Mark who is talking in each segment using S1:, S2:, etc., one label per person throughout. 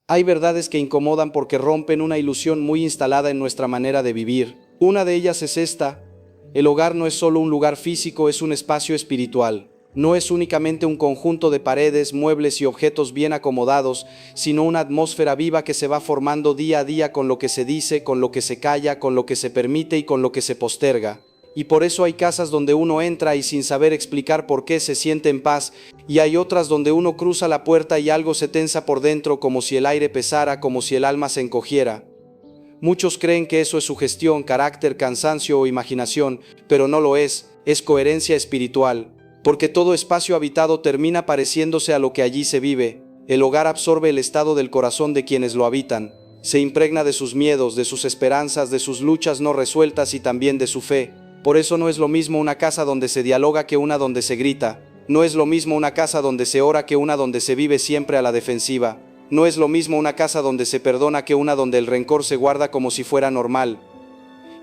S1: Hay verdades que incomodan porque rompen una ilusión muy instalada en nuestra manera de vivir. Una de ellas es esta: el hogar no es solo un lugar físico, es un espacio espiritual. No es únicamente un conjunto de paredes, muebles y objetos bien acomodados, sino una atmósfera viva que se va formando día a día con lo que se dice, con lo que se calla, con lo que se permite y con lo que se posterga. Y por eso hay casas donde uno entra y sin saber explicar por qué se siente en paz, y hay otras donde uno cruza la puerta y algo se tensa por dentro, como si el aire pesara, como si el alma se encogiera. Muchos creen que eso es sugestión, carácter, cansancio o imaginación, pero no lo es coherencia espiritual. Porque todo espacio habitado termina pareciéndose a lo que allí se vive. El hogar absorbe el estado del corazón de quienes lo habitan. Se impregna de sus miedos, de sus esperanzas, de sus luchas no resueltas y también de su fe. Por eso no es lo mismo una casa donde se dialoga que una donde se grita. No es lo mismo una casa donde se ora que una donde se vive siempre a la defensiva. No es lo mismo una casa donde se perdona que una donde el rencor se guarda como si fuera normal.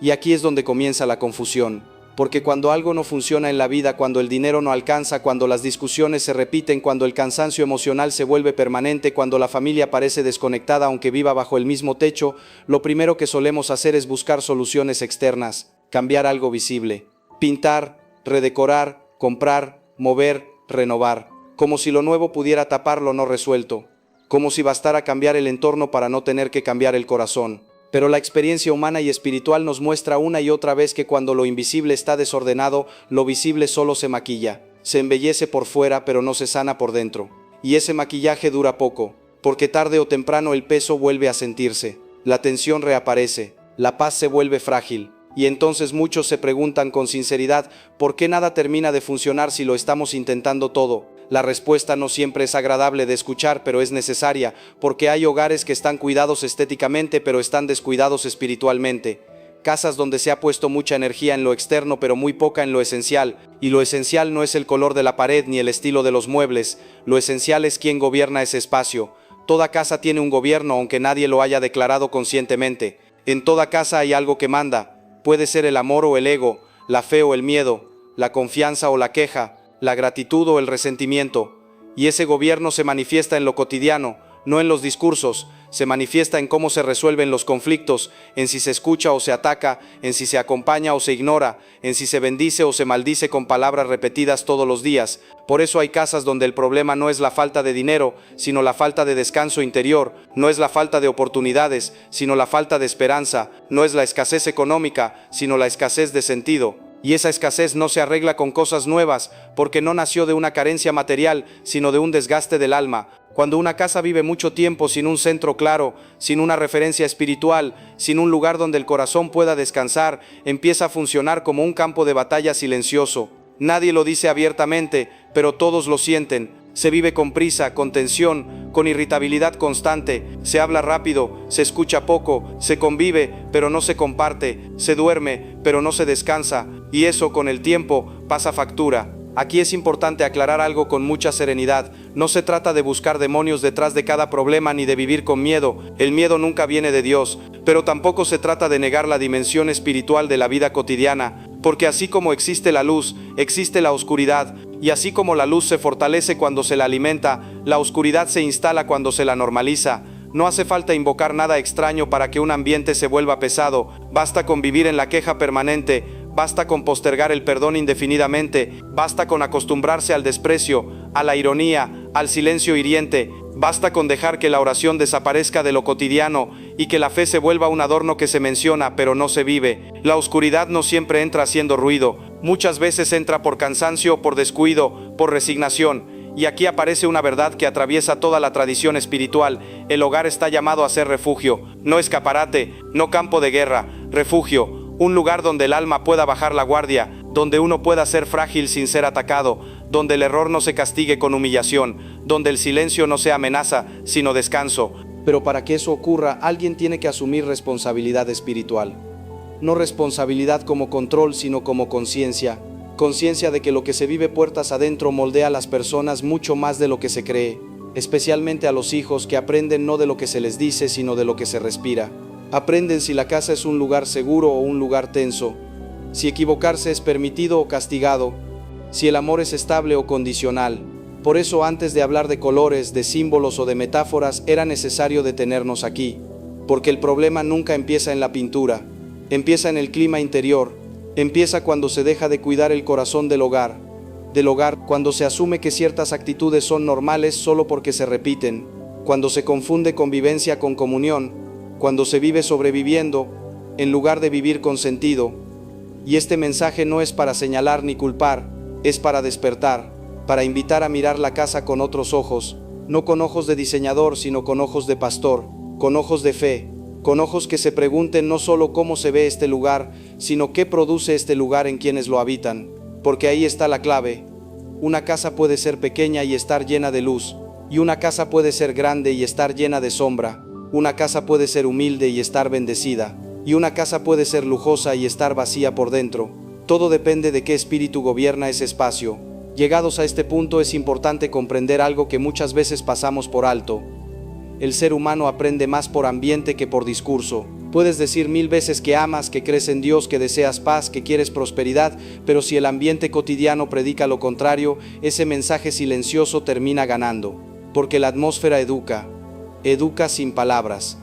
S1: Y aquí es donde comienza la confusión. Porque cuando algo no funciona en la vida, cuando el dinero no alcanza, cuando las discusiones se repiten, cuando el cansancio emocional se vuelve permanente, cuando la familia parece desconectada aunque viva bajo el mismo techo, lo primero que solemos hacer es buscar soluciones externas, cambiar algo visible, pintar, redecorar, comprar, mover, renovar, como si lo nuevo pudiera tapar lo no resuelto, como si bastara cambiar el entorno para no tener que cambiar el corazón. Pero la experiencia humana y espiritual nos muestra una y otra vez que cuando lo invisible está desordenado, lo visible solo se maquilla. Se embellece por fuera, pero no se sana por dentro. Y ese maquillaje dura poco, porque tarde o temprano el peso vuelve a sentirse, la tensión reaparece, la paz se vuelve frágil. Y entonces muchos se preguntan con sinceridad, ¿por qué nada termina de funcionar si lo estamos intentando todo? La respuesta no siempre es agradable de escuchar, pero es necesaria, porque hay hogares que están cuidados estéticamente, pero están descuidados espiritualmente. Casas donde se ha puesto mucha energía en lo externo, pero muy poca en lo esencial. Y lo esencial no es el color de la pared ni el estilo de los muebles. Lo esencial es quién gobierna ese espacio. Toda casa tiene un gobierno, aunque nadie lo haya declarado conscientemente. En toda casa hay algo que manda. Puede ser el amor o el ego, la fe o el miedo, la confianza o la queja, la gratitud o el resentimiento. Y ese gobierno se manifiesta en lo cotidiano, no en los discursos, se manifiesta en cómo se resuelven los conflictos, en si se escucha o se ataca, en si se acompaña o se ignora, en si se bendice o se maldice con palabras repetidas todos los días. Por eso hay casas donde el problema no es la falta de dinero, sino la falta de descanso interior, no es la falta de oportunidades, sino la falta de esperanza, no es la escasez económica, sino la escasez de sentido. Y esa escasez no se arregla con cosas nuevas, porque no nació de una carencia material, sino de un desgaste del alma. Cuando una casa vive mucho tiempo sin un centro claro, sin una referencia espiritual, sin un lugar donde el corazón pueda descansar, empieza a funcionar como un campo de batalla silencioso. Nadie lo dice abiertamente, pero todos lo sienten. Se vive con prisa, con tensión, con irritabilidad constante, se habla rápido, se escucha poco, se convive, pero no se comparte, se duerme, pero no se descansa, y eso con el tiempo pasa factura. Aquí es importante aclarar algo con mucha serenidad. No se trata de buscar demonios detrás de cada problema ni de vivir con miedo. El miedo nunca viene de Dios, pero tampoco se trata de negar la dimensión espiritual de la vida cotidiana, porque así como existe la luz, existe la oscuridad, y así como la luz se fortalece cuando se la alimenta, la oscuridad se instala cuando se la normaliza. No hace falta invocar nada extraño para que un ambiente se vuelva pesado, basta con vivir en la queja permanente, basta con postergar el perdón indefinidamente, basta con acostumbrarse al desprecio, a la ironía, al silencio hiriente, basta con dejar que la oración desaparezca de lo cotidiano y que la fe se vuelva un adorno que se menciona pero no se vive. La oscuridad no siempre entra haciendo ruido, muchas veces entra por cansancio, por descuido, por resignación. Y aquí aparece una verdad que atraviesa toda la tradición espiritual. El hogar está llamado a ser refugio, no escaparate, no campo de guerra, refugio. Un lugar donde el alma pueda bajar la guardia, donde uno pueda ser frágil sin ser atacado, donde el error no se castigue con humillación, donde el silencio no sea amenaza, sino descanso. Pero para que eso ocurra, alguien tiene que asumir responsabilidad espiritual. No responsabilidad como control, sino como conciencia. Conciencia de que lo que se vive puertas adentro moldea a las personas mucho más de lo que se cree, especialmente a los hijos que aprenden no de lo que se les dice, sino de lo que se respira. Aprenden si la casa es un lugar seguro o un lugar tenso, si equivocarse es permitido o castigado, si el amor es estable o condicional. Por eso antes de hablar de colores, de símbolos o de metáforas, era necesario detenernos aquí, porque el problema nunca empieza en la pintura, empieza en el clima interior, empieza cuando se deja de cuidar el corazón del hogar, cuando se asume que ciertas actitudes son normales solo porque se repiten, cuando se confunde convivencia con comunión, cuando se vive sobreviviendo en lugar de vivir con sentido. Y este mensaje no es para señalar ni culpar, es para despertar, para invitar a mirar la casa con otros ojos, no con ojos de diseñador, sino con ojos de pastor, con ojos de fe, con ojos que se pregunten no solo cómo se ve este lugar, sino qué produce este lugar en quienes lo habitan, porque ahí está la clave. Una casa puede ser pequeña y estar llena de luz, y una casa puede ser grande y estar llena de sombra, una casa puede ser humilde y estar bendecida, y una casa puede ser lujosa y estar vacía por dentro. Todo depende de qué espíritu gobierna ese espacio. Llegados a este punto es importante comprender algo que muchas veces pasamos por alto. El ser humano aprende más por ambiente que por discurso. Puedes decir 1000 veces que amas, que crees en Dios, que deseas paz, que quieres prosperidad, pero si el ambiente cotidiano predica lo contrario, ese mensaje silencioso termina ganando. Porque la atmósfera educa sin palabras,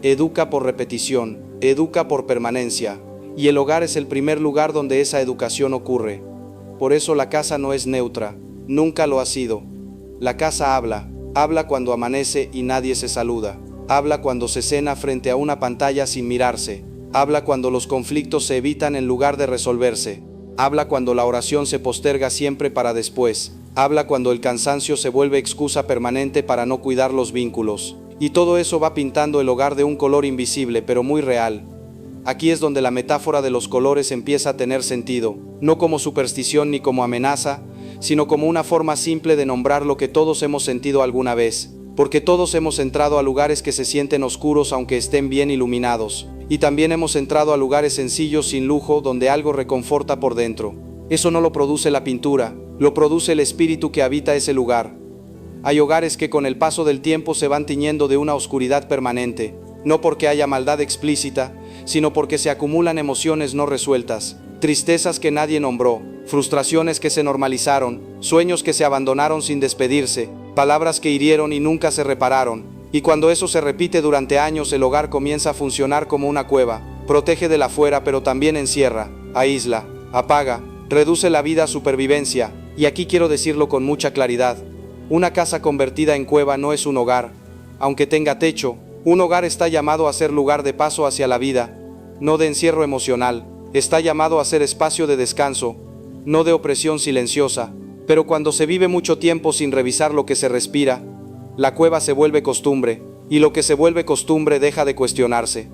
S1: educa por repetición, educa por permanencia, y el hogar es el primer lugar donde esa educación ocurre. Por eso la casa no es neutra, nunca lo ha sido. La casa habla cuando amanece y nadie se saluda, habla cuando se cena frente a una pantalla sin mirarse, habla cuando los conflictos se evitan en lugar de resolverse, habla cuando la oración se posterga siempre para después, habla cuando el cansancio se vuelve excusa permanente para no cuidar los vínculos. Y todo eso va pintando el hogar de un color invisible pero muy real. Aquí es donde la metáfora de los colores empieza a tener sentido, no como superstición ni como amenaza, sino como una forma simple de nombrar lo que todos hemos sentido alguna vez, porque todos hemos entrado a lugares que se sienten oscuros aunque estén bien iluminados, y también hemos entrado a lugares sencillos sin lujo donde algo reconforta por dentro. Eso no lo produce la pintura, lo produce el espíritu que habita ese lugar. Hay hogares que con el paso del tiempo se van tiñendo de una oscuridad permanente, no porque haya maldad explícita, sino porque se acumulan emociones no resueltas, tristezas que nadie nombró, frustraciones que se normalizaron, sueños que se abandonaron sin despedirse, palabras que hirieron y nunca se repararon. Y cuando eso se repite durante años, el hogar comienza a funcionar como una cueva, protege del afuera pero también encierra, aísla, apaga, reduce la vida a supervivencia. Y aquí quiero decirlo con mucha claridad. Una casa convertida en cueva no es un hogar. Aunque tenga techo, un hogar está llamado a ser lugar de paso hacia la vida, no de encierro emocional. Está llamado a ser espacio de descanso, no de opresión silenciosa. Pero cuando se vive mucho tiempo sin revisar lo que se respira, la cueva se vuelve costumbre, y lo que se vuelve costumbre deja de cuestionarse.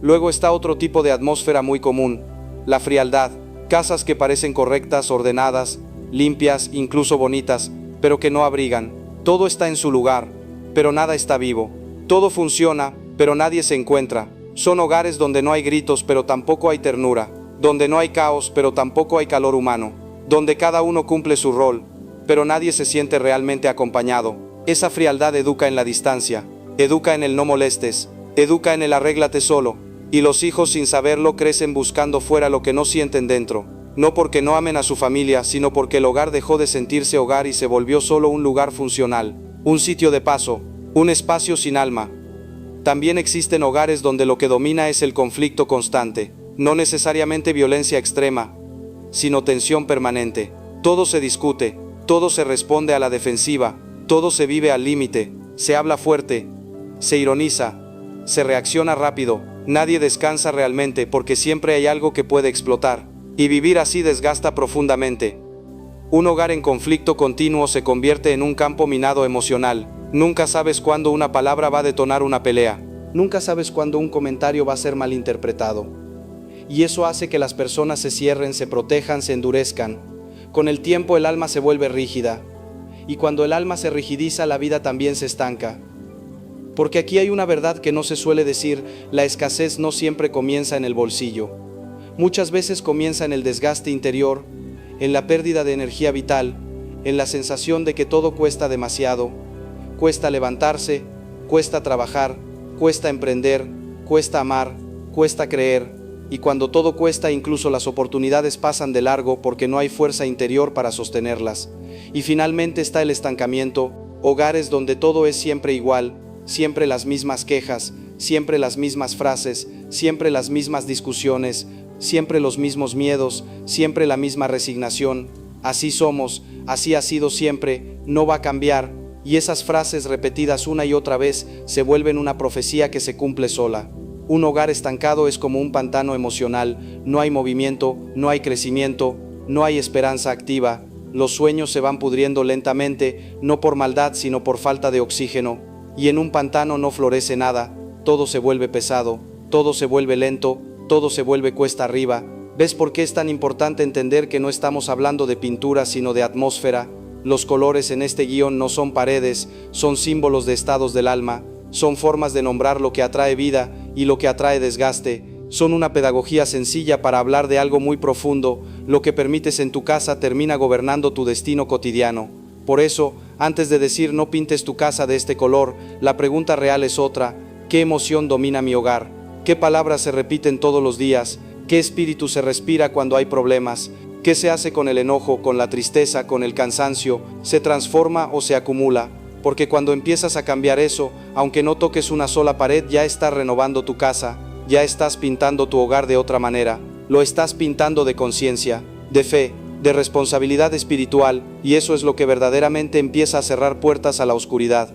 S1: Luego está otro tipo de atmósfera muy común, la frialdad. Casas que parecen correctas, ordenadas, limpias, incluso bonitas, pero que no abrigan. Todo está en su lugar, pero nada está vivo. Todo funciona, pero nadie se encuentra. Son hogares donde no hay gritos, pero tampoco hay ternura, donde no hay caos, pero tampoco hay calor humano, donde cada uno cumple su rol, pero nadie se siente realmente acompañado. Esa frialdad educa en la distancia, educa en el no molestes, educa en el arréglate solo, y los hijos sin saberlo crecen buscando fuera lo que no sienten dentro. No porque no amen a su familia, sino porque el hogar dejó de sentirse hogar y se volvió solo un lugar funcional, un sitio de paso, un espacio sin alma. También existen hogares donde lo que domina es el conflicto constante, no necesariamente violencia extrema, sino tensión permanente. Todo se discute, todo se responde a la defensiva, todo se vive al límite, se habla fuerte, se ironiza, se reacciona rápido, nadie descansa realmente porque siempre hay algo que puede explotar. Y vivir así desgasta profundamente. Un hogar en conflicto continuo se convierte en un campo minado emocional. Nunca sabes cuándo una palabra va a detonar una pelea. Nunca sabes cuándo un comentario va a ser malinterpretado. Y eso hace que las personas se cierren, se protejan, se endurezcan. Con el tiempo el alma se vuelve rígida. Y cuando el alma se rigidiza, la vida también se estanca. Porque aquí hay una verdad que no se suele decir: la escasez no siempre comienza en el bolsillo. Muchas veces comienza en el desgaste interior, en la pérdida de energía vital, en la sensación de que todo cuesta demasiado. Cuesta levantarse, cuesta trabajar, cuesta emprender, cuesta amar, cuesta creer, y cuando todo cuesta, incluso las oportunidades pasan de largo porque no hay fuerza interior para sostenerlas. Y finalmente está el estancamiento, hogares donde todo es siempre igual, siempre las mismas quejas, siempre las mismas frases, siempre las mismas discusiones, siempre los mismos miedos, siempre la misma resignación. Así somos, así ha sido siempre, no va a cambiar. Y esas frases repetidas una y otra vez se vuelven una profecía que se cumple sola. Un hogar estancado es como un pantano emocional, no hay movimiento, no hay crecimiento, no hay esperanza activa. Los sueños se van pudriendo lentamente, no por maldad sino por falta de oxígeno. Y en un pantano no florece nada, todo se vuelve pesado, todo se vuelve lento, todo se vuelve cuesta arriba. ¿Ves por qué es tan importante entender que no estamos hablando de pintura sino de atmósfera? Los colores en este guión no son paredes, son símbolos de estados del alma, son formas de nombrar lo que atrae vida y lo que atrae desgaste. Son una pedagogía sencilla para hablar de algo muy profundo. Lo que permites en tu casa termina gobernando tu destino cotidiano. Por eso, antes de decir no pintes tu casa de este color, la pregunta real es otra: ¿qué emoción domina mi hogar? ¿Qué palabras se repiten todos los días? ¿Qué espíritu se respira cuando hay problemas? ¿Qué se hace con el enojo, con la tristeza, con el cansancio? ¿Se transforma o se acumula? Porque cuando empiezas a cambiar eso, aunque no toques una sola pared, ya estás renovando tu casa, ya estás pintando tu hogar de otra manera. Lo estás pintando de conciencia, de fe, de responsabilidad espiritual, y eso es lo que verdaderamente empieza a cerrar puertas a la oscuridad.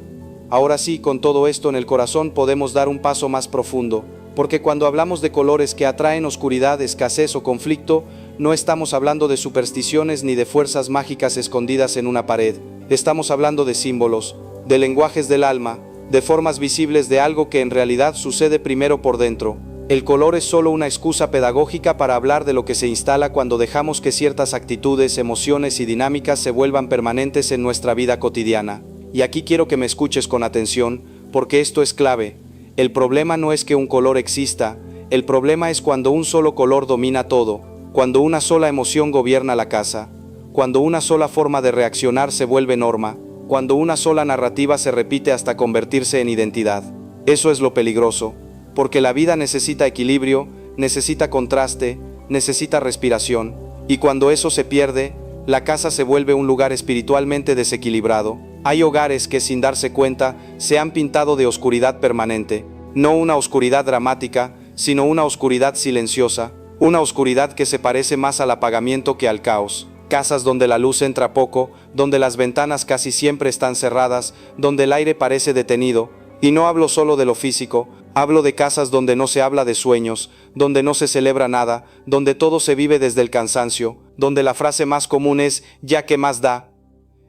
S1: Ahora sí, con todo esto en el corazón podemos dar un paso más profundo, porque cuando hablamos de colores que atraen oscuridad, escasez o conflicto, no estamos hablando de supersticiones ni de fuerzas mágicas escondidas en una pared. Estamos hablando de símbolos, de lenguajes del alma, de formas visibles de algo que en realidad sucede primero por dentro. El color es solo una excusa pedagógica para hablar de lo que se instala cuando dejamos que ciertas actitudes, emociones y dinámicas se vuelvan permanentes en nuestra vida cotidiana. Y aquí quiero que me escuches con atención, porque esto es clave. El problema no es que un color exista, el problema es cuando un solo color domina todo, cuando una sola emoción gobierna la casa, cuando una sola forma de reaccionar se vuelve norma, cuando una sola narrativa se repite hasta convertirse en identidad. Eso es lo peligroso, porque la vida necesita equilibrio, necesita contraste, necesita respiración, y cuando eso se pierde, la casa se vuelve un lugar espiritualmente desequilibrado. Hay hogares que sin darse cuenta se han pintado de oscuridad permanente, no una oscuridad dramática, sino una oscuridad silenciosa, una oscuridad que se parece más al apagamiento que al caos. Casas donde la luz entra poco, donde las ventanas casi siempre están cerradas, donde el aire parece detenido. Y no hablo solo de lo físico, hablo de casas donde no se habla de sueños, donde no se celebra nada, donde todo se vive desde el cansancio, donde la frase más común es «ya que más da».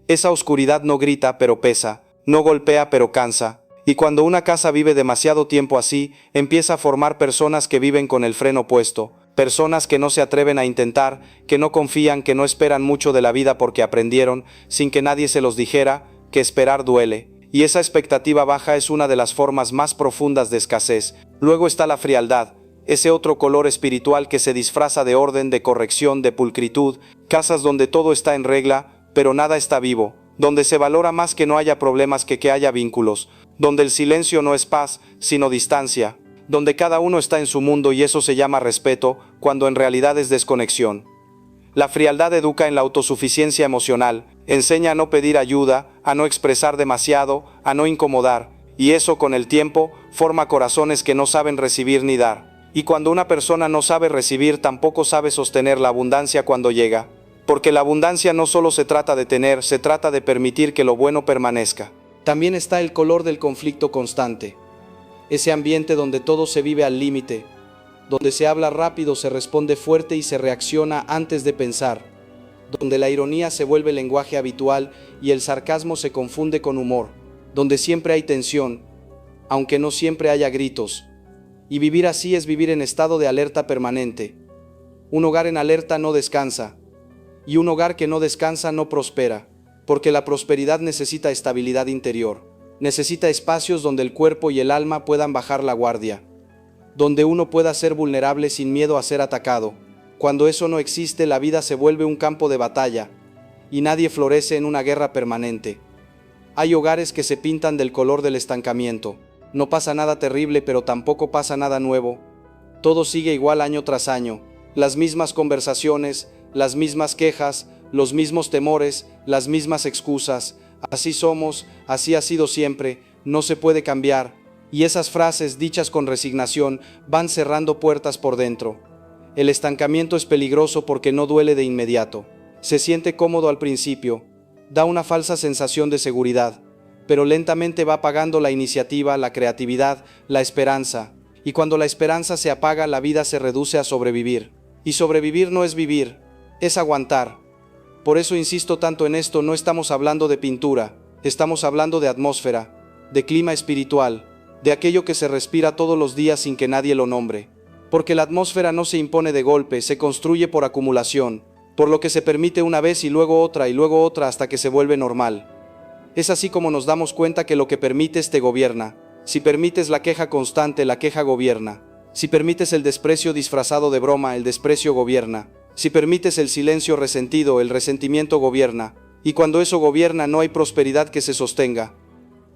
S1: Esa oscuridad no grita pero pesa, no golpea pero cansa. Y cuando una casa vive demasiado tiempo así, empieza a formar personas que viven con el freno puesto, personas que no se atreven a intentar, que no confían, que no esperan mucho de la vida porque aprendieron, sin que nadie se los dijera, que esperar duele. Y esa expectativa baja es una de las formas más profundas de escasez. Luego está la frialdad, ese otro color espiritual que se disfraza de orden, de corrección, de pulcritud, casas donde todo está en regla, pero nada está vivo, donde se valora más que no haya problemas que haya vínculos, donde el silencio no es paz, sino distancia, donde cada uno está en su mundo y eso se llama respeto, cuando en realidad es desconexión. La frialdad educa en la autosuficiencia emocional, enseña a no pedir ayuda, a no expresar demasiado, a no incomodar, y eso con el tiempo forma corazones que no saben recibir ni dar. Y cuando una persona no sabe recibir, tampoco sabe sostener la abundancia cuando llega. Porque la abundancia no solo se trata de tener, se trata de permitir que lo bueno permanezca. También está el color del conflicto constante. Ese ambiente donde todo se vive al límite, donde se habla rápido, se responde fuerte y se reacciona antes de pensar, donde la ironía se vuelve lenguaje habitual y el sarcasmo se confunde con humor, donde siempre hay tensión, aunque no siempre haya gritos. Y vivir así es vivir en estado de alerta permanente. Un hogar en alerta no descansa, y un hogar que no descansa no prospera, porque la prosperidad necesita estabilidad interior, necesita espacios donde el cuerpo y el alma puedan bajar la guardia, donde uno pueda ser vulnerable sin miedo a ser atacado. Cuando eso no existe, la vida se vuelve un campo de batalla, y nadie florece en una guerra permanente. Hay hogares que se pintan del color del estancamiento. No pasa nada terrible, pero tampoco pasa nada nuevo. Todo sigue igual año tras año. Las mismas conversaciones, las mismas quejas, los mismos temores, las mismas excusas. Así somos, así ha sido siempre, no se puede cambiar. Y esas frases dichas con resignación van cerrando puertas por dentro. El estancamiento es peligroso porque no duele de inmediato. Se siente cómodo al principio, da una falsa sensación de seguridad, pero lentamente va apagando la iniciativa, la creatividad, la esperanza. Y cuando la esperanza se apaga, la vida se reduce a sobrevivir. Y sobrevivir no es vivir, es aguantar. Por eso insisto tanto en esto, no estamos hablando de pintura, estamos hablando de atmósfera, de clima espiritual, de aquello que se respira todos los días sin que nadie lo nombre. Porque la atmósfera no se impone de golpe, se construye por acumulación, por lo que se permite una vez y luego otra hasta que se vuelve normal. Es así como nos damos cuenta que lo que permites te gobierna. Si permites la queja constante, la queja gobierna. Si permites el desprecio disfrazado de broma, el desprecio gobierna. Si permites el silencio resentido, el resentimiento gobierna. Y cuando eso gobierna, no hay prosperidad que se sostenga.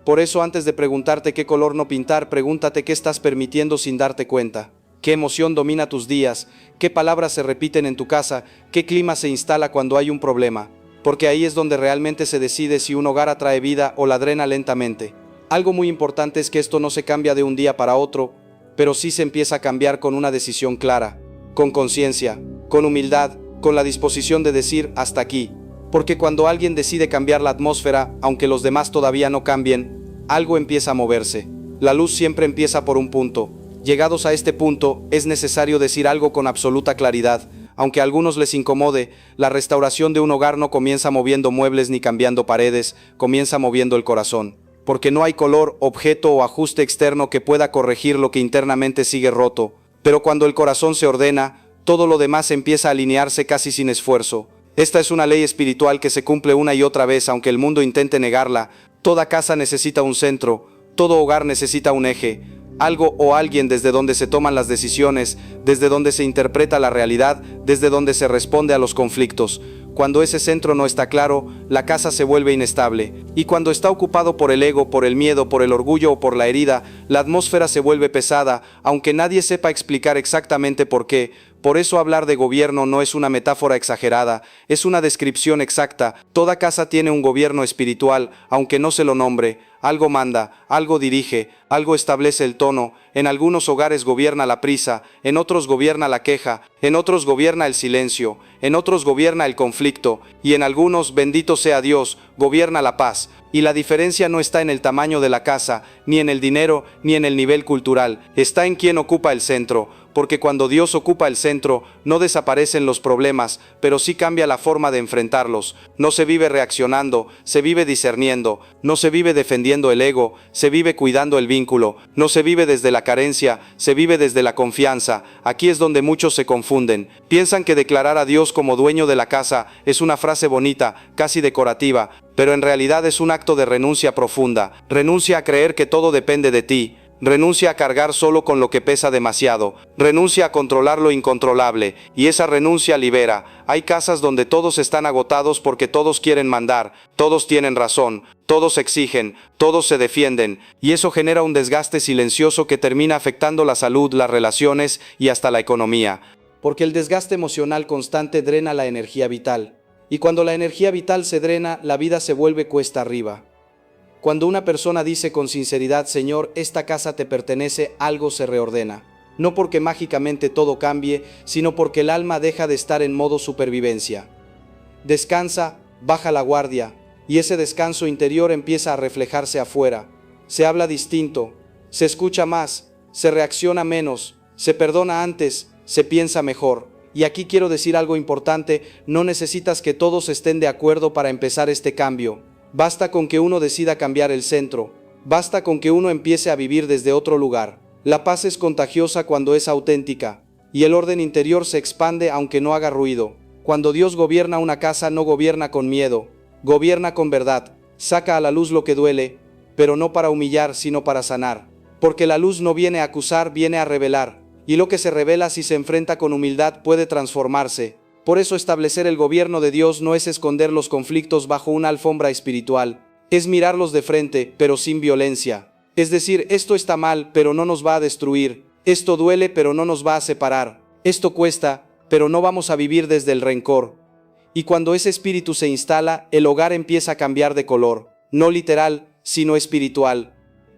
S1: Por eso, antes de preguntarte qué color no pintar, pregúntate qué estás permitiendo sin darte cuenta. ¿Qué emoción domina tus días? ¿Qué palabras se repiten en tu casa? ¿Qué clima se instala cuando hay un problema? Porque ahí es donde realmente se decide si un hogar atrae vida o la drena lentamente. Algo muy importante es que esto no se cambia de un día para otro, pero sí se empieza a cambiar con una decisión clara, con conciencia, con humildad, con la disposición de decir hasta aquí. Porque cuando alguien decide cambiar la atmósfera, aunque los demás todavía no cambien, algo empieza a moverse. La luz siempre empieza por un punto. Llegados a este punto, es necesario decir algo con absoluta claridad. Aunque a algunos les incomode, la restauración de un hogar no comienza moviendo muebles ni cambiando paredes, comienza moviendo el corazón. Porque no hay color, objeto o ajuste externo que pueda corregir lo que internamente sigue roto. Pero cuando el corazón se ordena, todo lo demás empieza a alinearse casi sin esfuerzo. Esta es una ley espiritual que se cumple una y otra vez, aunque el mundo intente negarla. Toda casa necesita un centro, todo hogar necesita un eje. Algo o alguien desde donde se toman las decisiones, desde donde se interpreta la realidad, desde donde se responde a los conflictos. Cuando ese centro no está claro, la casa se vuelve inestable. Y cuando está ocupado por el ego, por el miedo, por el orgullo o por la herida, la atmósfera se vuelve pesada, aunque nadie sepa explicar exactamente por qué. Por eso hablar de gobierno no es una metáfora exagerada, es una descripción exacta. Toda casa tiene un gobierno espiritual, aunque no se lo nombre. Algo manda, algo dirige, algo establece el tono. En algunos hogares gobierna la prisa, en otros gobierna la queja, en otros gobierna el silencio, en otros gobierna el conflicto, y en algunos, bendito sea Dios, gobierna la paz. Y la diferencia no está en el tamaño de la casa, ni en el dinero, ni en el nivel cultural, está en quien ocupa el centro. Porque cuando Dios ocupa el centro, no desaparecen los problemas, pero sí cambia la forma de enfrentarlos. No se vive reaccionando, se vive discerniendo, no se vive defendiendo el ego, se vive cuidando el vínculo, no se vive desde la carencia, se vive desde la confianza. Aquí es donde muchos se confunden. Piensan que declarar a Dios como dueño de la casa es una frase bonita, casi decorativa, pero en realidad es un acto de renuncia profunda. Renuncia a creer que todo depende de ti. Renuncia a cargar solo con lo que pesa demasiado, renuncia a controlar lo incontrolable, y esa renuncia libera. Hay casas donde todos están agotados porque todos quieren mandar, todos tienen razón, todos exigen, todos se defienden, y eso genera un desgaste silencioso que termina afectando la salud, las relaciones y hasta la economía. Porque el desgaste emocional constante drena la energía vital, y cuando la energía vital se drena, la vida se vuelve cuesta arriba. Cuando una persona dice con sinceridad, Señor, esta casa te pertenece, algo se reordena. No porque mágicamente todo cambie, sino porque el alma deja de estar en modo supervivencia. Descansa, baja la guardia, y ese descanso interior empieza a reflejarse afuera. Se habla distinto, se escucha más, se reacciona menos, se perdona antes, se piensa mejor. Y aquí quiero decir algo importante, no necesitas que todos estén de acuerdo para empezar este cambio. Basta con que uno decida cambiar el centro, basta con que uno empiece a vivir desde otro lugar. La paz es contagiosa cuando es auténtica, y el orden interior se expande aunque no haga ruido. Cuando Dios gobierna una casa no gobierna con miedo, gobierna con verdad, saca a la luz lo que duele, pero no para humillar sino para sanar. Porque la luz no viene a acusar, viene a revelar, y lo que se revela si se enfrenta con humildad puede transformarse. Por eso establecer el gobierno de Dios no es esconder los conflictos bajo una alfombra espiritual, es mirarlos de frente, pero sin violencia. Es decir, esto está mal, pero no nos va a destruir, esto duele, pero no nos va a separar, esto cuesta, pero no vamos a vivir desde el rencor. Y cuando ese espíritu se instala, el hogar empieza a cambiar de color, no literal, sino espiritual.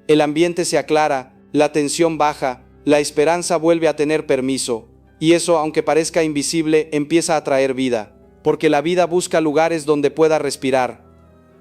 S1: El ambiente se aclara, la tensión baja, la esperanza vuelve a tener permiso. Y eso, aunque parezca invisible, empieza a traer vida, porque la vida busca lugares donde pueda respirar.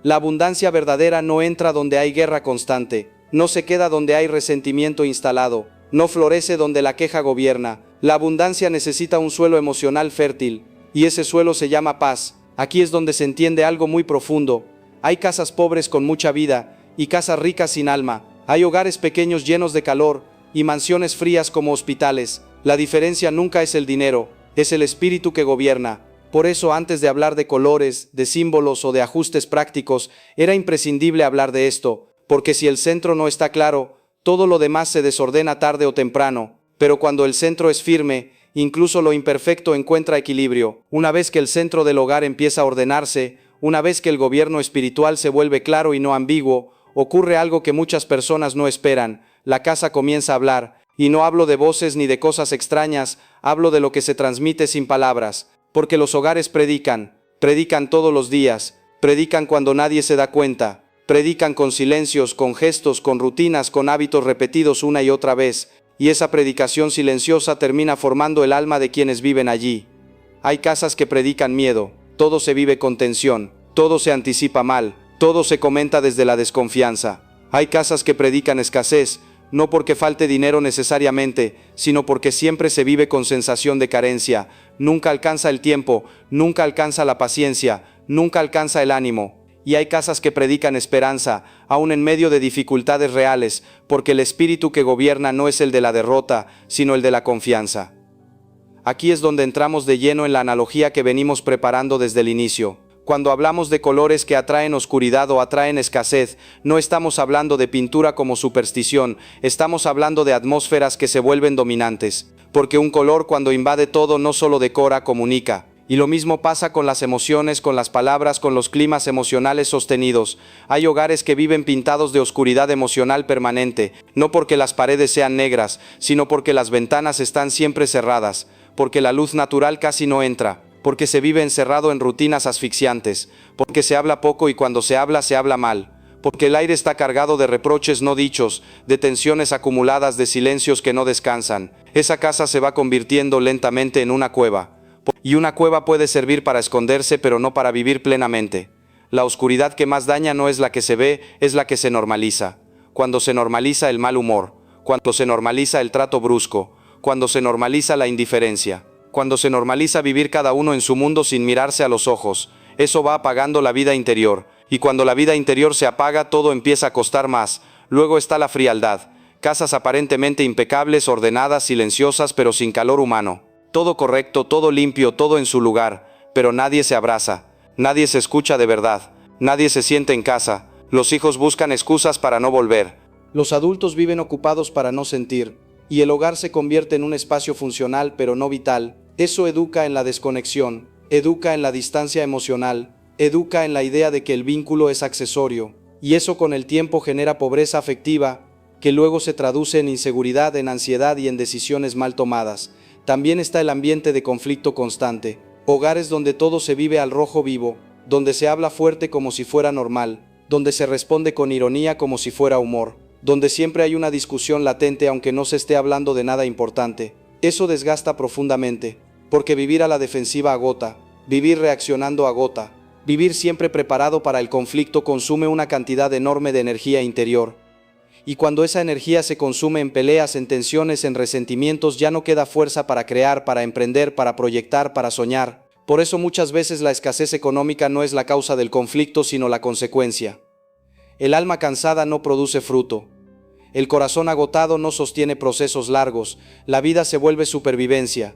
S1: La abundancia verdadera no entra donde hay guerra constante, no se queda donde hay resentimiento instalado, no florece donde la queja gobierna. La abundancia necesita un suelo emocional fértil, y ese suelo se llama paz. Aquí es donde se entiende algo muy profundo. Hay casas pobres con mucha vida, y casas ricas sin alma. Hay hogares pequeños llenos de calor, y mansiones frías como hospitales. La diferencia nunca es el dinero, es el espíritu que gobierna. Por eso, antes de hablar de colores, de símbolos o de ajustes prácticos, era imprescindible hablar de esto, porque si el centro no está claro, todo lo demás se desordena tarde o temprano. Pero cuando el centro es firme, incluso lo imperfecto encuentra equilibrio. Una vez que el centro del hogar empieza a ordenarse, una vez que el gobierno espiritual se vuelve claro y no ambiguo, ocurre algo que muchas personas no esperan. La casa comienza a hablar, y no hablo de voces ni de cosas extrañas, hablo de lo que se transmite sin palabras. Porque los hogares predican todos los días, predican cuando nadie se da cuenta, predican con silencios, con gestos, con rutinas, con hábitos repetidos una y otra vez, y esa predicación silenciosa termina formando el alma de quienes viven allí. Hay casas que predican miedo, todo se vive con tensión, todo se anticipa mal, todo se comenta desde la desconfianza. Hay casas que predican escasez, no porque falte dinero necesariamente, sino porque siempre se vive con sensación de carencia. Nunca alcanza el tiempo, nunca alcanza la paciencia, nunca alcanza el ánimo. Y hay casas que predican esperanza, aún en medio de dificultades reales, porque el espíritu que gobierna no es el de la derrota, sino el de la confianza. Aquí es donde entramos de lleno en la analogía que venimos preparando desde el inicio. Cuando hablamos de colores que atraen oscuridad o atraen escasez, no estamos hablando de pintura como superstición, estamos hablando de atmósferas que se vuelven dominantes. Porque un color cuando invade todo no solo decora, comunica. Y lo mismo pasa con las emociones, con las palabras, con los climas emocionales sostenidos. Hay hogares que viven pintados de oscuridad emocional permanente, no porque las paredes sean negras, sino porque las ventanas están siempre cerradas, porque la luz natural casi no entra, porque se vive encerrado en rutinas asfixiantes, porque se habla poco y cuando se habla mal, porque el aire está cargado de reproches no dichos, de tensiones acumuladas, de silencios que no descansan. Esa casa se va convirtiendo lentamente en una cueva. Y una cueva puede servir para esconderse, pero no para vivir plenamente. La oscuridad que más daña no es la que se ve, es la que se normaliza. Cuando se normaliza el mal humor, cuando se normaliza el trato brusco, cuando se normaliza la indiferencia, cuando se normaliza vivir cada uno en su mundo sin mirarse a los ojos, eso va apagando la vida interior. Y cuando la vida interior se apaga, todo empieza a costar más. Luego está la frialdad. Casas aparentemente impecables, ordenadas, silenciosas, pero sin calor humano. Todo correcto, todo limpio, todo en su lugar, pero nadie se abraza, nadie se escucha de verdad, nadie se siente en casa, los hijos buscan excusas para no volver. Los adultos viven ocupados para no sentir, y el hogar se convierte en un espacio funcional pero no vital. Eso educa en la desconexión, educa en la distancia emocional, educa en la idea de que el vínculo es accesorio, y eso con el tiempo genera pobreza afectiva, que luego se traduce en inseguridad, en ansiedad y en decisiones mal tomadas. También está el ambiente de conflicto constante, hogares donde todo se vive al rojo vivo, donde se habla fuerte como si fuera normal, donde se responde con ironía como si fuera humor, donde siempre hay una discusión latente aunque no se esté hablando de nada importante. Eso desgasta profundamente, porque vivir a la defensiva agota, vivir reaccionando agota, vivir siempre preparado para el conflicto consume una cantidad enorme de energía interior. Y cuando esa energía se consume en peleas, en tensiones, en resentimientos, ya no queda fuerza para crear, para emprender, para proyectar, para soñar. Por eso muchas veces la escasez económica no es la causa del conflicto, sino la consecuencia. El alma cansada no produce fruto. El corazón agotado no sostiene procesos largos. La vida se vuelve supervivencia.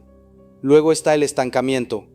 S1: Luego está el estancamiento.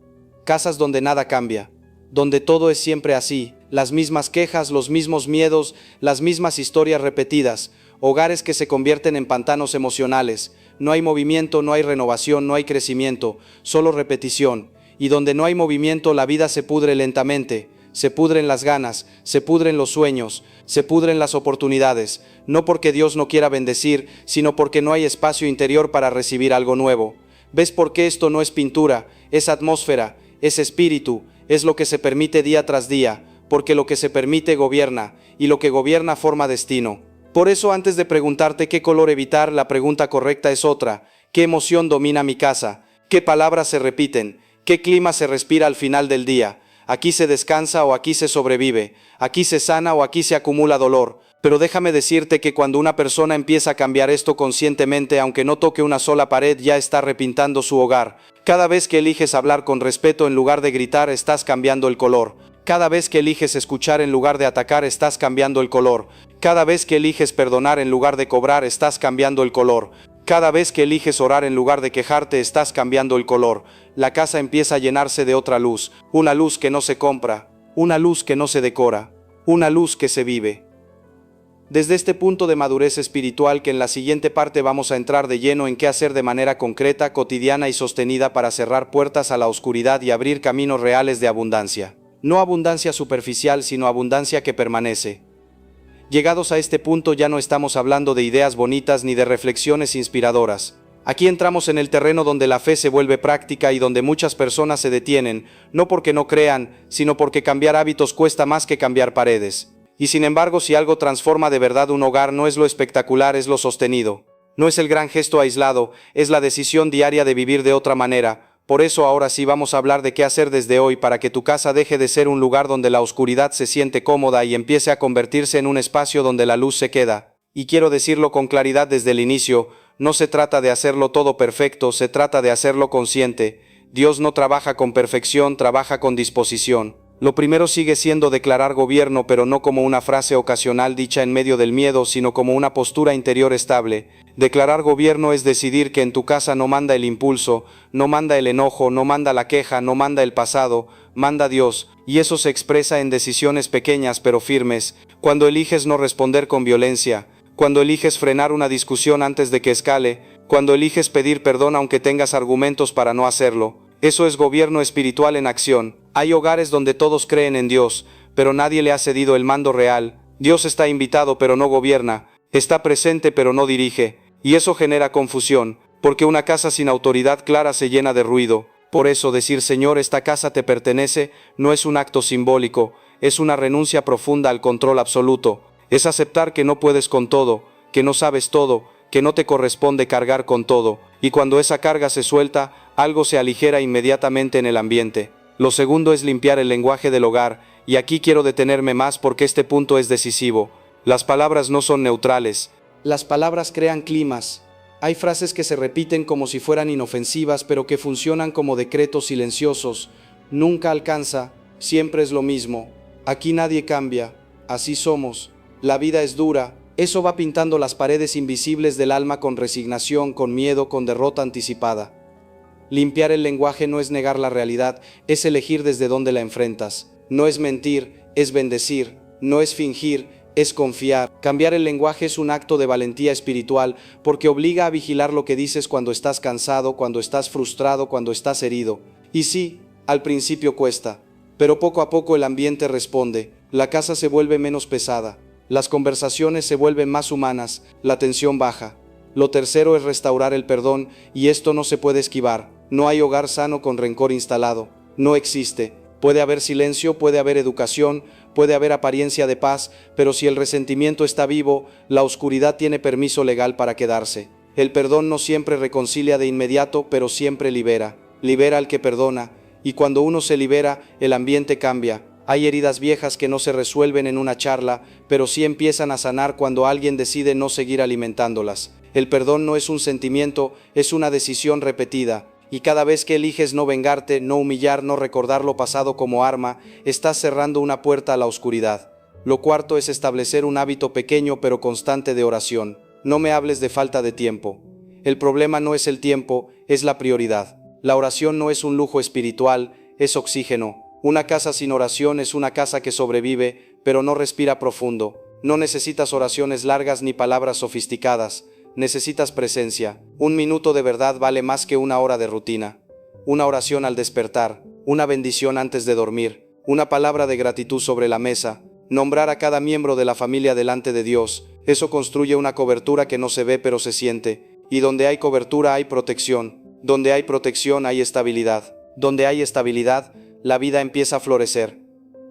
S1: Casas donde nada cambia, donde todo es siempre así. Las mismas quejas, los mismos miedos, las mismas historias repetidas, hogares que se convierten en pantanos emocionales. No hay movimiento, no hay renovación, no hay crecimiento, solo repetición. Y donde no hay movimiento, la vida se pudre lentamente, se pudren las ganas, se pudren los sueños, se pudren las oportunidades, no porque Dios no quiera bendecir, sino porque no hay espacio interior para recibir algo nuevo. ¿Ves por qué esto no es pintura? Es atmósfera, es espíritu, es lo que se permite día tras día, porque lo que se permite gobierna, y lo que gobierna forma destino. Por eso, antes de preguntarte qué color evitar, la pregunta correcta es otra: ¿qué emoción domina mi casa? ¿Qué palabras se repiten? ¿Qué clima se respira al final del día? ¿Aquí se descansa o aquí se sobrevive? ¿Aquí se sana o aquí se acumula dolor? Pero déjame decirte que cuando una persona empieza a cambiar esto conscientemente, aunque no toque una sola pared, ya está repintando su hogar. Cada vez que eliges hablar con respeto en lugar de gritar, estás cambiando el color. Cada vez que eliges escuchar en lugar de atacar, estás cambiando el color. Cada vez que eliges perdonar en lugar de cobrar, estás cambiando el color. Cada vez que eliges orar en lugar de quejarte, estás cambiando el color. La casa empieza a llenarse de otra luz, una luz que no se compra, una luz que no se decora, una luz que se vive. Desde este punto de madurez espiritual, que en la siguiente parte vamos a entrar de lleno en qué hacer de manera concreta, cotidiana y sostenida para cerrar puertas a la oscuridad y abrir caminos reales de abundancia. No abundancia superficial, sino abundancia que permanece. Llegados a este punto ya no estamos hablando de ideas bonitas ni de reflexiones inspiradoras. Aquí entramos en el terreno donde la fe se vuelve práctica y donde muchas personas se detienen, no porque no crean, sino porque cambiar hábitos cuesta más que cambiar paredes. Y sin embargo, si algo transforma de verdad un hogar, no es lo espectacular, es lo sostenido. No es el gran gesto aislado, es la decisión diaria de vivir de otra manera. Por eso ahora sí vamos a hablar de qué hacer desde hoy para que tu casa deje de ser un lugar donde la oscuridad se siente cómoda y empiece a convertirse en un espacio donde la luz se queda. Y quiero decirlo con claridad desde el inicio, no se trata de hacerlo todo perfecto, se trata de hacerlo consciente. Dios no trabaja con perfección, trabaja con disposición. Lo primero sigue siendo declarar gobierno, pero no como una frase ocasional dicha en medio del miedo, sino como una postura interior estable. Declarar gobierno es decidir que en tu casa no manda el impulso, no manda el enojo, no manda la queja, no manda el pasado, manda Dios, y eso se expresa en decisiones pequeñas pero firmes, cuando eliges no responder con violencia, cuando eliges frenar una discusión antes de que escale, cuando eliges pedir perdón aunque tengas argumentos para no hacerlo. Eso es gobierno espiritual en acción. Hay hogares donde todos creen en Dios, pero nadie le ha cedido el mando real. Dios está invitado pero no gobierna, está presente pero no dirige, y eso genera confusión, porque una casa sin autoridad clara se llena de ruido. Por eso decir Señor, esta casa te pertenece, no es un acto simbólico, es una renuncia profunda al control absoluto. Es aceptar que no puedes con todo, que no sabes todo, que no te corresponde cargar con todo, y cuando esa carga se suelta, algo se aligera inmediatamente en el ambiente. Lo segundo es limpiar el lenguaje del hogar, y aquí quiero detenerme más porque este punto es decisivo. Las palabras no son neutrales. Las palabras crean climas. Hay frases que se repiten como si fueran inofensivas, pero que funcionan como decretos silenciosos. Nunca alcanza, siempre es lo mismo. Aquí nadie cambia, así somos. La vida es dura. Eso va pintando las paredes invisibles del alma con resignación, con miedo, con derrota anticipada. Limpiar el lenguaje no es negar la realidad, es elegir desde dónde la enfrentas. No es mentir, es bendecir. No es fingir, es confiar. Cambiar el lenguaje es un acto de valentía espiritual porque obliga a vigilar lo que dices cuando estás cansado, cuando estás frustrado, cuando estás herido. Y sí, al principio cuesta, pero poco a poco el ambiente responde. La casa se vuelve menos pesada. Las conversaciones se vuelven más humanas, la tensión baja. Lo tercero es restaurar el perdón, y esto no se puede esquivar. No hay hogar sano con rencor instalado. No existe. Puede haber silencio, puede haber educación, puede haber apariencia de paz, pero si el resentimiento está vivo, la oscuridad tiene permiso legal para quedarse. El perdón no siempre reconcilia de inmediato, pero siempre libera. Libera al que perdona, y cuando uno se libera, el ambiente cambia. Hay heridas viejas que no se resuelven en una charla, pero sí empiezan a sanar cuando alguien decide no seguir alimentándolas. El perdón no es un sentimiento, es una decisión repetida. Y cada vez que eliges no vengarte, no humillar, no recordar lo pasado como arma, estás cerrando una puerta a la oscuridad. Lo cuarto es establecer un hábito pequeño pero constante de oración. No me hables de falta de tiempo. El problema no es el tiempo, es la prioridad. La oración no es un lujo espiritual, es oxígeno. Una casa sin oración es una casa que sobrevive, pero no respira profundo. No necesitas oraciones largas ni palabras sofisticadas. Necesitas presencia. Un minuto de verdad vale más que una hora de rutina. Una oración al despertar, una bendición antes de dormir, una palabra de gratitud sobre la mesa, nombrar a cada miembro de la familia delante de Dios. Eso construye una cobertura que no se ve pero se siente. Y donde hay cobertura hay protección. Donde hay protección hay estabilidad. Donde hay estabilidad, la vida empieza a florecer.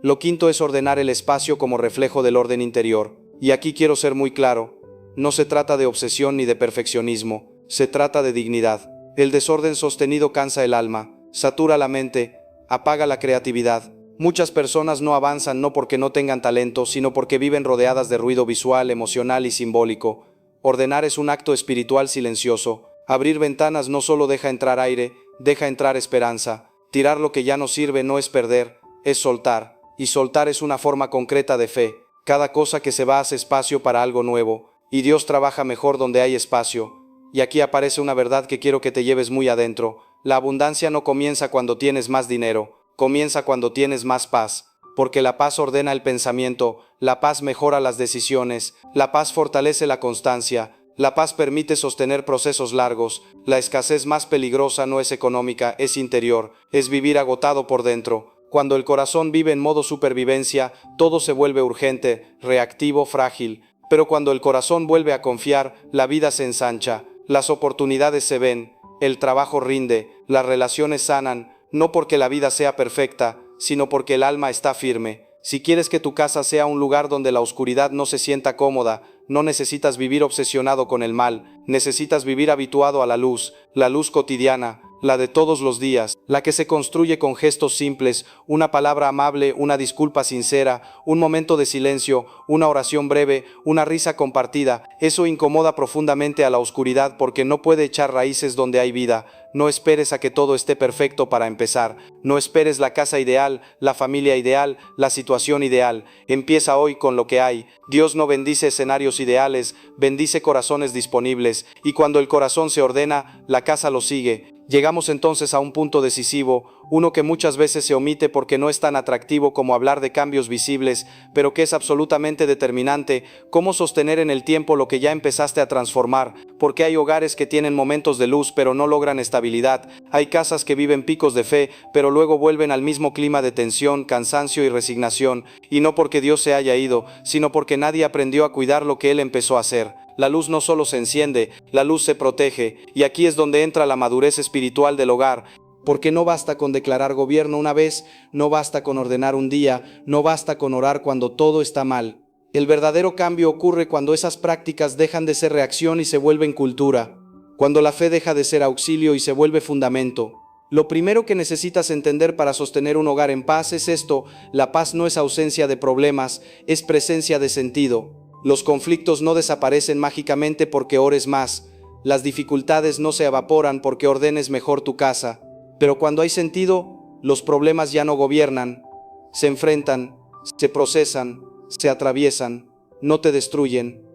S1: Lo quinto es ordenar el espacio como reflejo del orden interior. Y aquí quiero ser muy claro, no se trata de obsesión ni de perfeccionismo, se trata de dignidad. El desorden sostenido cansa el alma, satura la mente, apaga la creatividad. Muchas personas no avanzan no porque no tengan talento, sino porque viven rodeadas de ruido visual, emocional y simbólico. Ordenar es un acto espiritual silencioso. Abrir ventanas no solo deja entrar aire, deja entrar esperanza. Tirar lo que ya no sirve no es perder, es soltar. Y soltar es una forma concreta de fe. Cada cosa que se va hace espacio para algo nuevo. Y Dios trabaja mejor donde hay espacio. Y aquí aparece una verdad que quiero que te lleves muy adentro. La abundancia no comienza cuando tienes más dinero, comienza cuando tienes más paz. Porque la paz ordena el pensamiento, la paz mejora las decisiones, la paz fortalece la constancia, la paz permite sostener procesos largos. La escasez más peligrosa no es económica, es interior, es vivir agotado por dentro. Cuando el corazón vive en modo supervivencia, todo se vuelve urgente, reactivo, frágil. Pero cuando el corazón vuelve a confiar, la vida se ensancha, las oportunidades se ven, el trabajo rinde, las relaciones sanan, no porque la vida sea perfecta, sino porque el alma está firme. Si quieres que tu casa sea un lugar donde la oscuridad no se sienta cómoda, no necesitas vivir obsesionado con el mal, necesitas vivir habituado a la luz cotidiana, la de todos los días, la que se construye con gestos simples, una palabra amable, una disculpa sincera, un momento de silencio, una oración breve, una risa compartida. Eso incomoda profundamente a la oscuridad porque no puede echar raíces donde hay vida. No esperes a que todo esté perfecto para empezar. No esperes la casa ideal, la familia ideal, la situación ideal. Empieza hoy con lo que hay. Dios no bendice escenarios ideales, bendice corazones disponibles. Y cuando el corazón se ordena, la casa lo sigue. Llegamos entonces a un punto decisivo, uno que muchas veces se omite porque no es tan atractivo como hablar de cambios visibles, pero que es absolutamente determinante: cómo sostener en el tiempo lo que ya empezaste a transformar, porque hay hogares que tienen momentos de luz pero no logran estabilidad, hay casas que viven picos de fe, pero luego vuelven al mismo clima de tensión, cansancio y resignación, y no porque Dios se haya ido, sino porque nadie aprendió a cuidar lo que Él empezó a hacer. La luz no solo se enciende, la luz se protege, y aquí es donde entra la madurez espiritual del hogar. Porque no basta con declarar gobierno una vez, no basta con ordenar un día, no basta con orar cuando todo está mal. El verdadero cambio ocurre cuando esas prácticas dejan de ser reacción y se vuelven cultura, cuando la fe deja de ser auxilio y se vuelve fundamento. Lo primero que necesitas entender para sostener un hogar en paz es esto: la paz no es ausencia de problemas, es presencia de sentido. Los conflictos no desaparecen mágicamente porque ores más, las dificultades no se evaporan porque ordenes mejor tu casa. Pero cuando hay sentido, los problemas ya no gobiernan, se enfrentan, se procesan, se atraviesan, no te destruyen.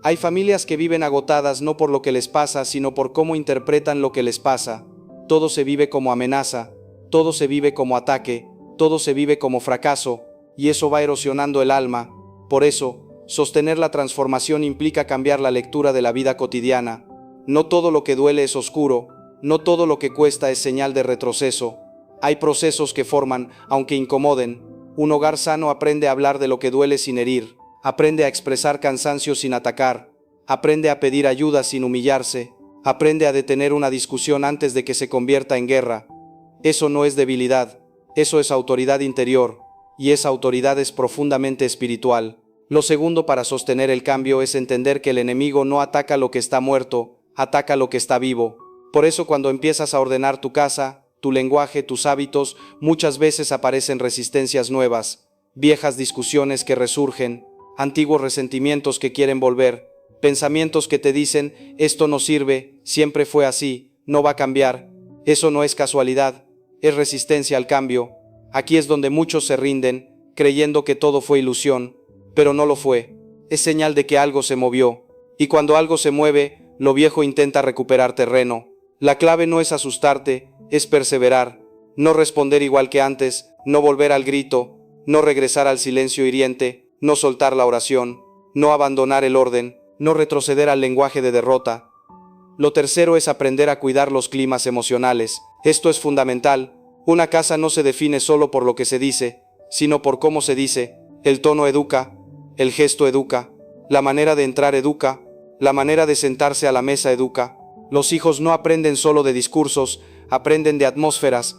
S1: Hay familias que viven agotadas no por lo que les pasa, sino por cómo interpretan lo que les pasa. Todo se vive como amenaza, todo se vive como ataque, todo se vive como fracaso, y eso va erosionando el alma. Por eso, sostener la transformación implica cambiar la lectura de la vida cotidiana. No todo lo que duele es oscuro, no todo lo que cuesta es señal de retroceso. Hay procesos que forman, aunque incomoden. Un hogar sano aprende a hablar de lo que duele sin herir, aprende a expresar cansancio sin atacar, aprende a pedir ayuda sin humillarse, aprende a detener una discusión antes de que se convierta en guerra. Eso no es debilidad, eso es autoridad interior, y esa autoridad es profundamente espiritual. Lo segundo para sostener el cambio es entender que el enemigo no ataca lo que está muerto, ataca lo que está vivo. Por eso cuando empiezas a ordenar tu casa, tu lenguaje, tus hábitos, muchas veces aparecen resistencias nuevas, viejas discusiones que resurgen, antiguos resentimientos que quieren volver, pensamientos que te dicen: esto no sirve, siempre fue así, no va a cambiar. Eso no es casualidad, es resistencia al cambio. Aquí es donde muchos se rinden, creyendo que todo fue ilusión. Pero no lo fue, es señal de que algo se movió, y cuando algo se mueve, lo viejo intenta recuperar terreno. La clave no es asustarte, es perseverar, no responder igual que antes, no volver al grito, no regresar al silencio hiriente, no soltar la oración, no abandonar el orden, no retroceder al lenguaje de derrota. Lo tercero es aprender a cuidar los climas emocionales. Esto es fundamental. Una casa no se define solo por lo que se dice, sino por cómo se dice. El tono educa. El gesto educa, la manera de entrar educa, la manera de sentarse a la mesa educa. Los hijos no aprenden solo de discursos, aprenden de atmósferas.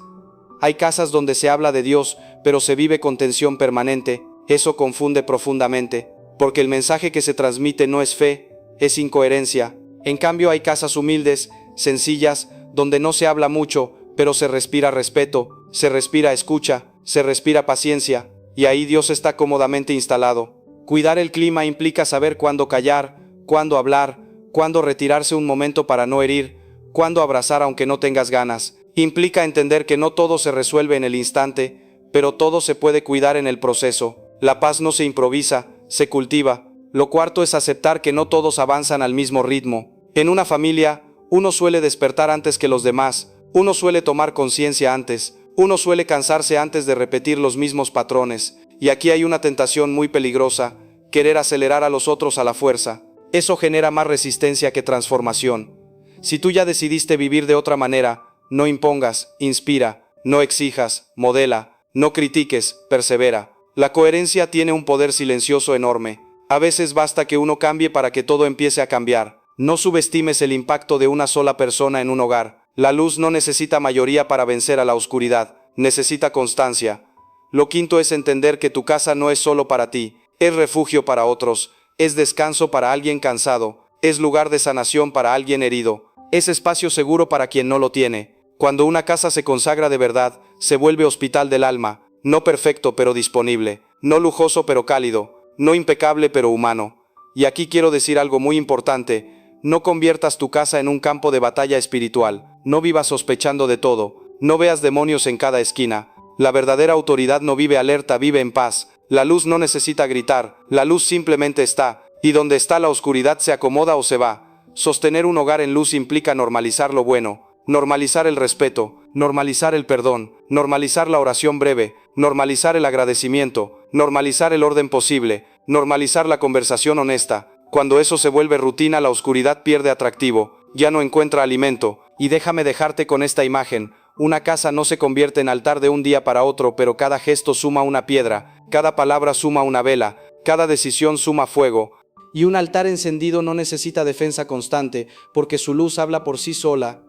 S1: Hay casas donde se habla de Dios, pero se vive con tensión permanente. Eso confunde profundamente, porque el mensaje que se transmite no es fe, es incoherencia. En cambio, hay casas humildes, sencillas, donde no se habla mucho, pero se respira respeto, se respira escucha, se respira paciencia, y ahí Dios está cómodamente instalado. Cuidar el clima implica saber cuándo callar, cuándo hablar, cuándo retirarse un momento para no herir, cuándo abrazar aunque no tengas ganas. Implica entender que no todo se resuelve en el instante, pero todo se puede cuidar en el proceso. La paz no se improvisa, se cultiva. Lo cuarto es aceptar que no todos avanzan al mismo ritmo. En una familia, uno suele despertar antes que los demás, uno suele tomar conciencia antes, uno suele cansarse antes de repetir los mismos patrones. Y aquí hay una tentación muy peligrosa, querer acelerar a los otros a la fuerza. Eso genera más resistencia que transformación. Si tú ya decidiste vivir de otra manera, no impongas, inspira, no exijas, modela, no critiques, persevera. La coherencia tiene un poder silencioso enorme. A veces basta que uno cambie para que todo empiece a cambiar. No subestimes el impacto de una sola persona en un hogar. La luz no necesita mayoría para vencer a la oscuridad, necesita constancia. Lo quinto es entender que tu casa no es solo para ti, es refugio para otros, es descanso para alguien cansado, es lugar de sanación para alguien herido, es espacio seguro para quien no lo tiene. Cuando una casa se consagra de verdad, se vuelve hospital del alma, no perfecto pero disponible, no lujoso pero cálido, no impecable pero humano. Y aquí quiero decir algo muy importante: no conviertas tu casa en un campo de batalla espiritual, no vivas sospechando de todo, no veas demonios en cada esquina. La verdadera autoridad no vive alerta, vive en paz. La luz no necesita gritar, la luz simplemente está, y donde está la oscuridad se acomoda o se va. Sostener un hogar en luz implica normalizar lo bueno, normalizar el respeto, normalizar el perdón, normalizar la oración breve, normalizar el agradecimiento, normalizar el orden posible, normalizar la conversación honesta. Cuando eso se vuelve rutina, la oscuridad pierde atractivo, ya no encuentra alimento. Y déjame dejarte con esta imagen: una casa no se convierte en altar de un día para otro, pero cada gesto suma una piedra, cada palabra suma una vela, cada decisión suma fuego. Y un altar encendido no necesita defensa constante, porque su luz habla por sí sola.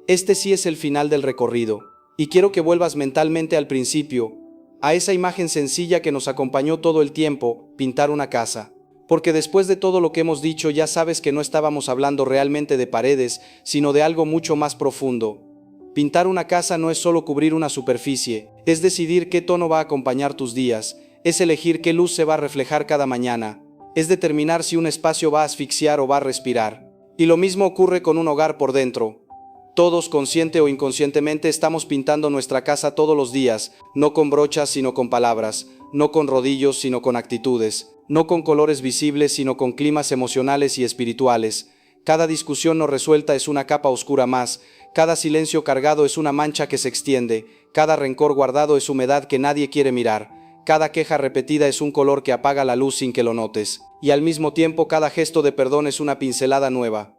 S1: Este sí es el final del recorrido. Y quiero que vuelvas mentalmente al principio, a esa imagen sencilla que nos acompañó todo el tiempo: pintar una casa. Porque después de todo lo que hemos dicho, ya sabes que no estábamos hablando realmente de paredes, sino de algo mucho más profundo. Pintar una casa no es solo cubrir una superficie, es decidir qué tono va a acompañar tus días, es elegir qué luz se va a reflejar cada mañana, es determinar si un espacio va a asfixiar o va a respirar. Y lo mismo ocurre con un hogar por dentro. Todos, consciente o inconscientemente, estamos pintando nuestra casa todos los días, no con brochas sino con palabras, no con rodillos sino con actitudes, no con colores visibles sino con climas emocionales y espirituales. Cada discusión no resuelta es una capa oscura más, cada silencio cargado es una mancha que se extiende, cada rencor guardado es humedad que nadie quiere mirar, cada queja repetida es un color que apaga la luz sin que lo notes, y al mismo tiempo cada gesto de perdón es una pincelada nueva.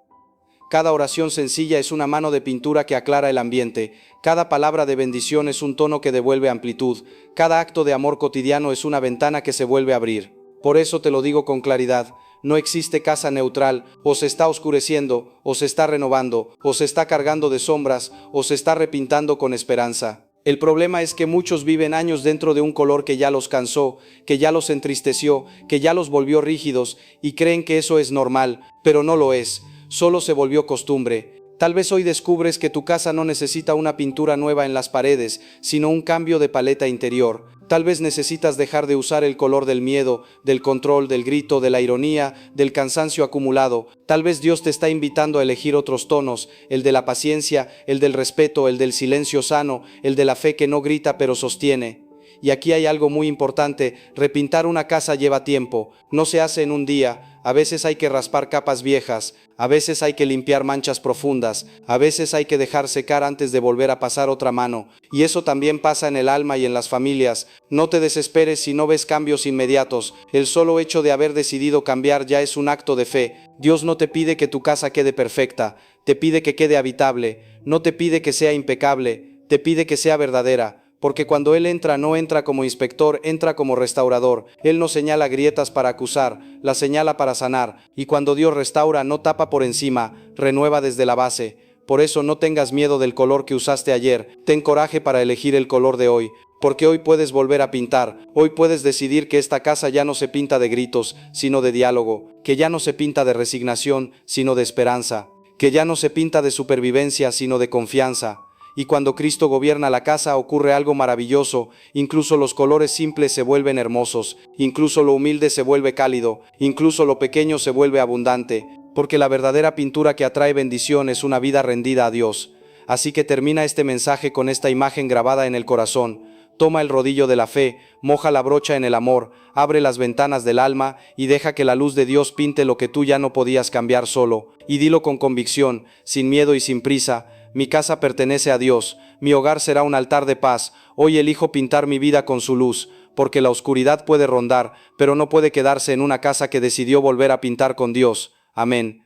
S1: Cada oración sencilla es una mano de pintura que aclara el ambiente, cada palabra de bendición es un tono que devuelve amplitud, cada acto de amor cotidiano es una ventana que se vuelve a abrir. Por eso te lo digo con claridad: no existe casa neutral. O se está oscureciendo, o se está renovando, o se está cargando de sombras, o se está repintando con esperanza. El problema es que muchos viven años dentro de un color que ya los cansó, que ya los entristeció, que ya los volvió rígidos, y creen que eso es normal, pero no lo es, solo se volvió costumbre. Tal vez hoy descubres que tu casa no necesita una pintura nueva en las paredes, sino un cambio de paleta interior. Tal vez necesitas dejar de usar el color del miedo, del control, del grito, de la ironía, del cansancio acumulado. Tal vez Dios te está invitando a elegir otros tonos: el de la paciencia, el del respeto, el del silencio sano, el de la fe que no grita pero sostiene. Y aquí hay algo muy importante: repintar una casa lleva tiempo, no se hace en un día. A veces hay que raspar capas viejas, a veces hay que limpiar manchas profundas, a veces hay que dejar secar antes de volver a pasar otra mano. Y eso también pasa en el alma y en las familias. No te desesperes si no ves cambios inmediatos. El solo hecho de haber decidido cambiar ya es un acto de fe. Dios no te pide que tu casa quede perfecta, te pide que quede habitable. No te pide que sea impecable, te pide que sea verdadera. Porque cuando Él entra, no entra como inspector, entra como restaurador. Él no señala grietas para acusar, las señala para sanar. Y cuando Dios restaura, no tapa por encima, renueva desde la base. Por eso no tengas miedo del color que usaste ayer, ten coraje para elegir el color de hoy, porque hoy puedes volver a pintar, hoy puedes decidir que esta casa ya no se pinta de gritos, sino de diálogo, que ya no se pinta de resignación, sino de esperanza, que ya no se pinta de supervivencia, sino de confianza. Y cuando Cristo gobierna la casa ocurre algo maravilloso, incluso los colores simples se vuelven hermosos, incluso lo humilde se vuelve cálido, incluso lo pequeño se vuelve abundante, porque la verdadera pintura que atrae bendición es una vida rendida a Dios. Así que termina este mensaje con esta imagen grabada en el corazón. Toma el rodillo de la fe, moja la brocha en el amor, abre las ventanas del alma y deja que la luz de Dios pinte lo que tú ya no podías cambiar solo, y dilo con convicción, sin miedo y sin prisa: mi casa pertenece a Dios, mi hogar será un altar de paz, hoy elijo pintar mi vida con su luz, porque la oscuridad puede rondar, pero no puede quedarse en una casa que decidió volver a pintar con Dios. Amén.